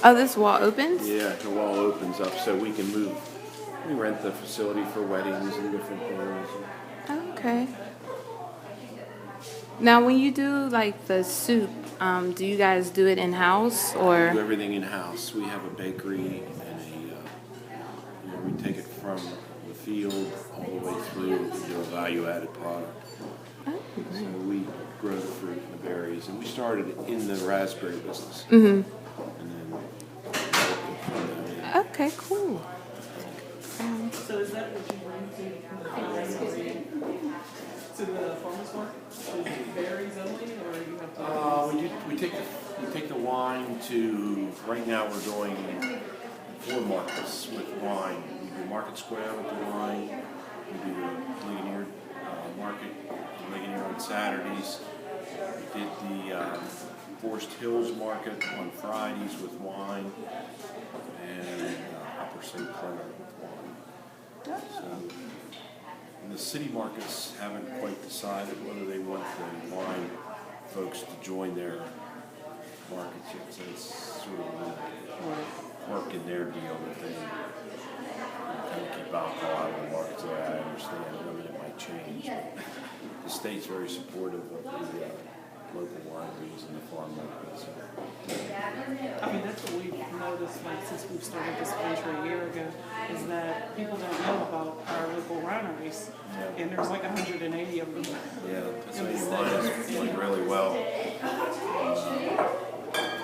Oh, this wall opens? Yeah, the wall opens up so we can move. We rent the facility for weddings and different things. Okay. Now, when you do like the soup, do you guys do it in house or? We do everything in house. We have a bakery and we take it from the field all the way through to do a value-added product. Oh, so we grow the fruit and the berries, and we started in the raspberry business. Mm-hmm. Okay, cool. So is that what you bring to the farmer's market? Berries only, or you have to? We take the wine to. Right now, we're doing 4 markets with wine. We do Market Square with the wine. We do the Ligonier market, Ligonier on Saturdays. We did the Forest Hills market on Fridays with wine. And Upper St. Clair with wine. So, and the city markets haven't quite decided whether they want the wine folks to join their markets yet. So it's sort of a work in their deal that they kind of keep alcohol out of the markets. So I understand. I mean, it might change. But the state's very supportive of the local wineries and the farm markets. I mean, that's what we've noticed, like, since we've started this venture a year ago, is that people don't know about our local wineries. Yeah. And there's like 180 of them. Yeah, Pennsylvania wine is doing really well.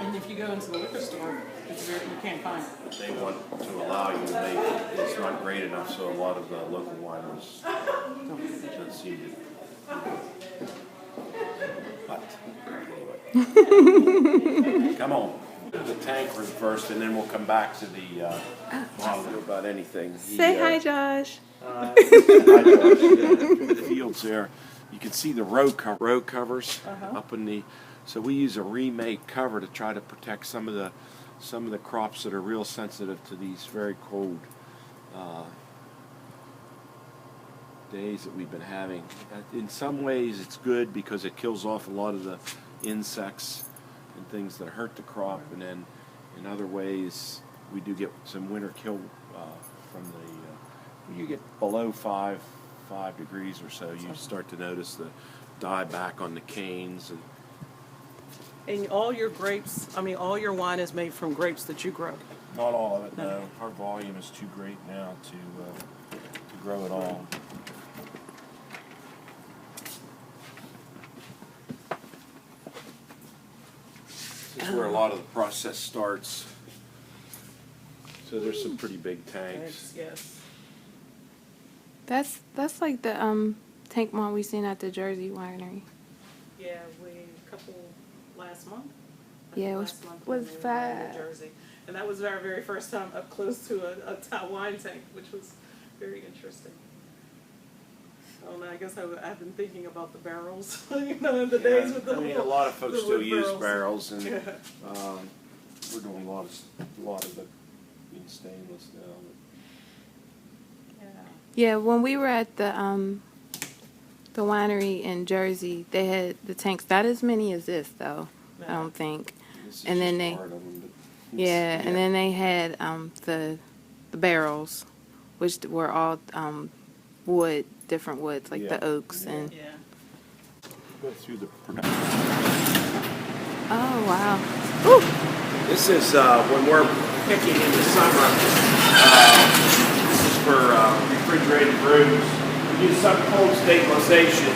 And if you go into the liquor store, you can't find it. But they want to allow you to make it. It's not great enough, so a lot of the local wineries don't seem to. But anyway. Come on. The tankard first, and then we'll come back to the bottle about anything. Say hi, Josh. Hi, Josh. The fields there. You can see the row covers up in the. So we use a remake cover to try to protect some of the crops that are real sensitive to these very cold days that we've been having. In some ways it's good because it kills off a lot of the insects and things that hurt the crop, and then in other ways we do get some winter kill from the when you get below 5 degrees or so, you start to notice the dieback on the canes. And all your grapes, I mean, all your wine is made from grapes that you grow. Not all of it, no. Our volume is too great now to grow it all. This is where a lot of the process starts. So there's some pretty big tanks. Yes. That's like the tank wine we seen at the Jersey winery. Yeah, a couple last month. Yeah, it was fat. In Jersey, and that was our very first time up close to a wine tank, which was very interesting. So I guess I've been thinking about the barrels, in the days with the. I mean, a lot of folks still use barrels, and we're doing a lot of it in stainless now. Yeah, when we were at the winery in Jersey, they had the tanks, not as many as this though, I don't think. And then they, and then they had the barrels, which were all wood, different woods, like the oaks and. Yeah. Go through the production. Oh wow! Ooh. This is when we're picking in the summer. This is for refrigerated rooms. We do some cold stabilization.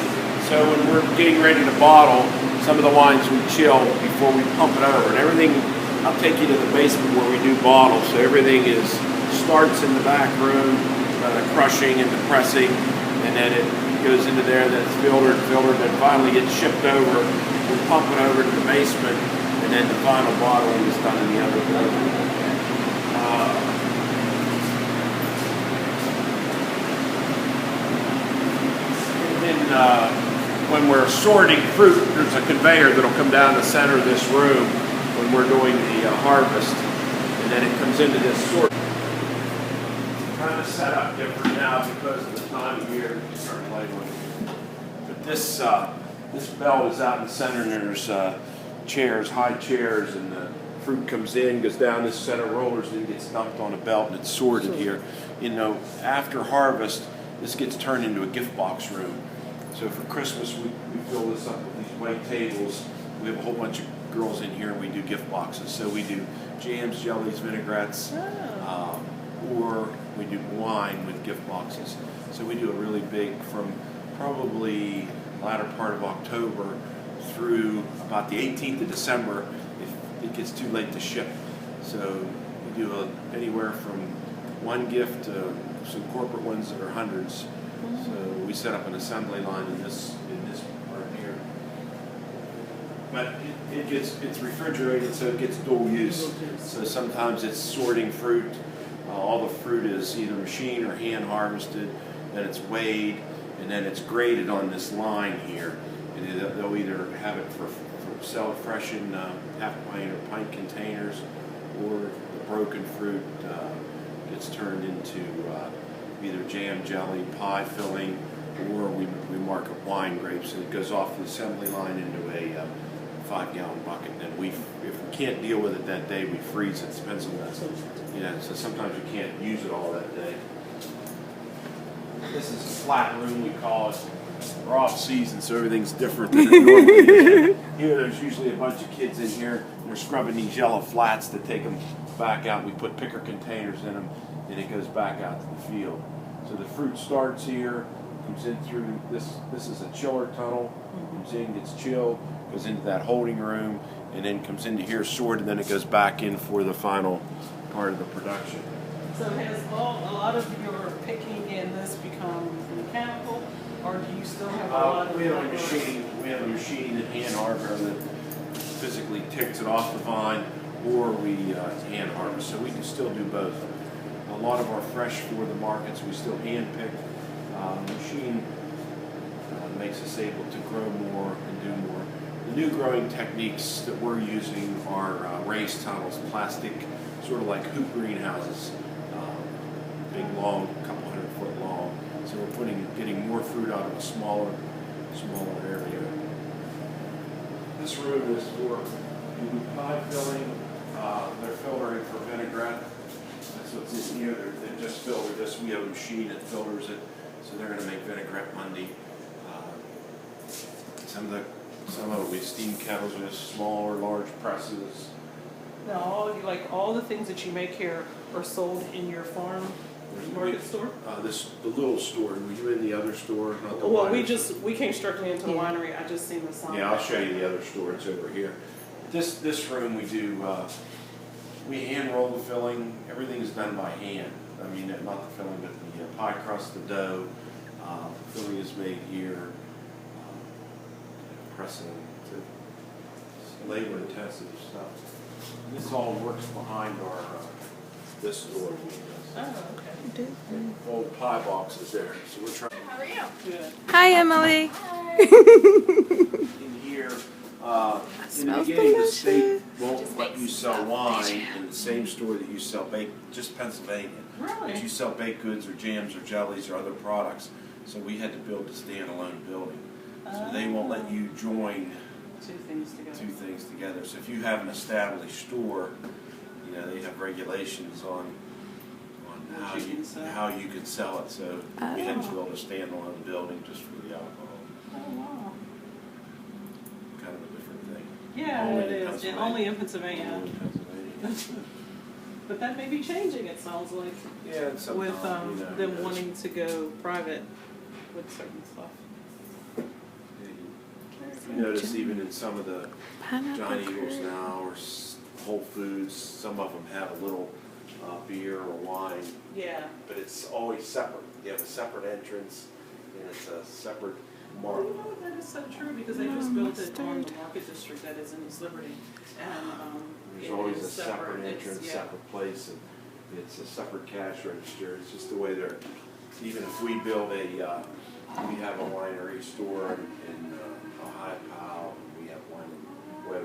So when we're getting ready to bottle, some of the wines we chill before we pump it over. And everything, I'll take you to the basement where we do bottles. So everything starts in the back room, crushing and pressing, and then it goes into there, then it's filtered, then finally gets shipped over. We pump it over to the basement, and then the final bottling is done in the other building. And then when we're sorting fruit, there's a conveyor that'll come down the center of this room when we're doing the harvest, and then it comes into this sort. Kind of set up different now because of the time of year to start playing with it. But this belt is out in the center, and there's chairs, high chairs, and the fruit comes in, goes down this set of rollers, and then gets dumped on a belt, and it's sorted here. You know, after harvest, this gets turned into a gift box room. So for Christmas, we fill this up with these white tables. We have a whole bunch of girls in here, and we do gift boxes. So we do jams, jellies, vinaigrettes, or we do wine with gift boxes. So we do a really big, from probably latter part of October through about the 18th of December, if it gets too late to ship. So we do anywhere from one gift to some corporate ones that are hundreds. So we set up an assembly line in this part here. But it's refrigerated, so it gets dual use. So sometimes it's sorting fruit. All the fruit is either machine or hand harvested. Then it's weighed, and then it's graded on this line here. And they'll either have it for sell it fresh in half pint or pint containers, or the broken fruit gets turned into either jam, jelly, pie filling, or we market wine grapes, and it goes off the assembly line into a 5-gallon bucket. And then if we can't deal with it that day, we freeze it. Depends on that. So sometimes we can't use it all that day. This is a flat room, we call it. We're off season, so everything's different than it normally is. Here, there's usually a bunch of kids in here, and they're scrubbing these yellow flats to take them back out. We put picker containers in them, and it goes back out to the field. So the fruit starts here, comes in through this. This is a chiller tunnel. Comes in, gets chilled, goes into that holding room, and then comes into here sorted, and then it goes back in for the final part of the production. So has a lot of your picking in this become mechanical, or do you still have a lot of? We have a machine. We have a machine that hand harvests that physically ticks it off the vine, or we hand harvest. So we can still do both. A lot of our fresh for the markets we still hand pick. The machine makes us able to grow more and do more. The new growing techniques that we're using are raised tunnels, plastic, sort of like hoop greenhouses, big, long, couple 100-foot long. So we're getting more fruit out of a smaller area. This room is for pie filling. They're filtering for vinaigrette. That's what's in here. They're just filtered this. We have a machine that filters it, so they're going to make vinaigrette Monday. Some of it we steam kettles with small or large presses. Now, all the things that you make here are sold in your farm market store? The little store. Were you in the other store? Not the Well, winery? we came strictly into the winery. I just seen the sign. Yeah, I'll show you the other store. It's over here. This room we do. We hand roll the filling. Everything is done by hand. I mean, not the filling, but the pie crust, the dough. Filling is made here. Pressing. It's labor-intensive stuff. This all works behind our this door. Oh, okay. All the pie boxes there. So we're trying. How are you? Good. Hi, Emily. In here, in the beginning, the state won't let you sell wine in the same store that you sell just Pennsylvania. Really? But you sell baked goods or jams or jellies or other products. So we had to build a standalone building. So they won't let you join two things together. So if you have an established store, they have regulations on how you can sell it. So we had to build a standalone building just for the alcohol. Oh, wow. Kind of a different thing. Yeah, it is. Only in Pennsylvania. Only in Pennsylvania. But that may be changing, it sounds like. Yeah, with them wanting to go private with certain stuff. You notice even in some of the Pineapple Giant Eagles curd. now or Whole Foods, some of them have a little beer or wine, Yeah. but it's always separate. You have a separate entrance, and it's a separate Well, mark. you know what, that is so true, because they just built it on the Market District that is in East Liberty. And There's it always is a separate entrance, yeah. separate place, and it's a separate cash register. It's just the way they're. Even if we build we have a winery store in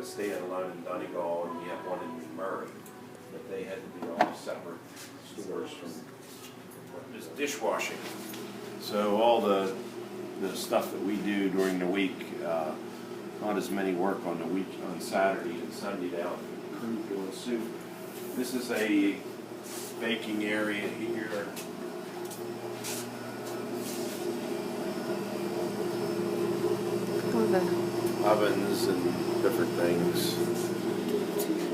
a standalone in Donegal and you have one in Murray, but they had to be all separate stores from just dishwashing. So all the stuff that we do during the week, not as many work on the week on Saturday and Sunday out in the crew doing soup. This is a baking area here. Oh, the Ovens and different things.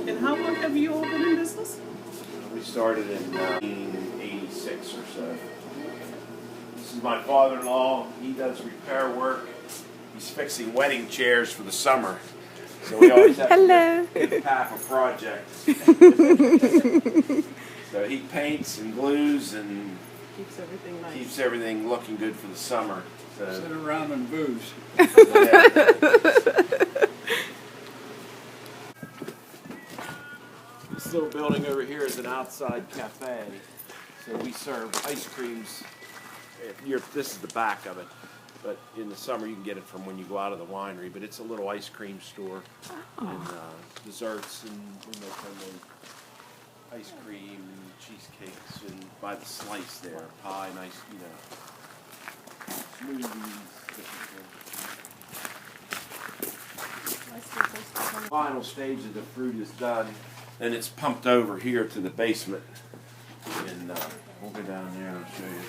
And how long have you all been in business? We started in 1986 or so. This is my father-in-law. He does repair work. He's fixing wedding chairs for the summer. So we always have Hello. to give half a project. So he paints and glues and Keeps everything nice. keeps everything looking good for the summer. Sit around and booze. Yeah. This little building over here is an outside cafe. So we serve ice creams. This is the back of it. But in the summer you can get it from when you go out of the winery. But it's a little ice cream store. And desserts and they come in ice cream and cheesecakes and by the slice there. Pie, nice, smoothies, different things. Final stage of the fruit is done, and it's pumped over here to the basement. And we'll go down there and show you.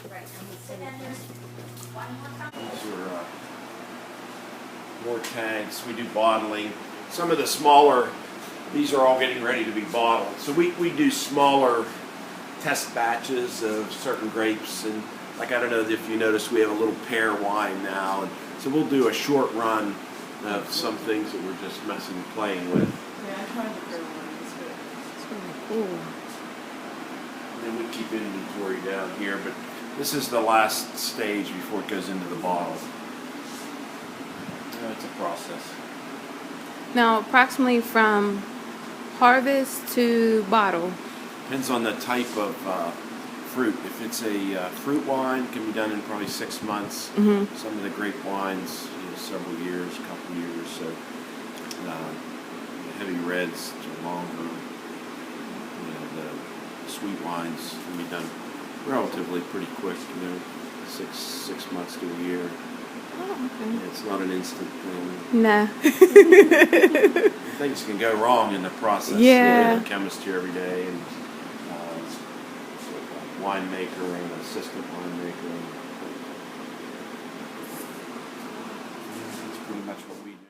These are more tanks. We do bottling. Some of the smaller, these are all getting ready to be bottled. So we do smaller test batches of certain grapes, and like I don't know if you noticed, we have a little pear wine now, and so we'll do a short run of some things that we're just messing and playing with. Yeah, I tried the pear one. It's good. It's really cool. And then we keep inventory down here, but this is the last stage before it goes into the bottle. It's a process. Now, approximately from harvest to bottle. Depends on the type of fruit. If it's a fruit wine, it can be done in probably 6 months. Mm-hmm. Some of the grape wines, several years, a couple years. So the heavy reds are longer. The sweet wines can be done relatively pretty quick. 6 months to a year. Oh, okay. It's not an instant thing. Nah. Things can go wrong in the process. Yeah. I'm a chemist here every day, and a winemaker and an assistant winemaker. That's pretty much what we do.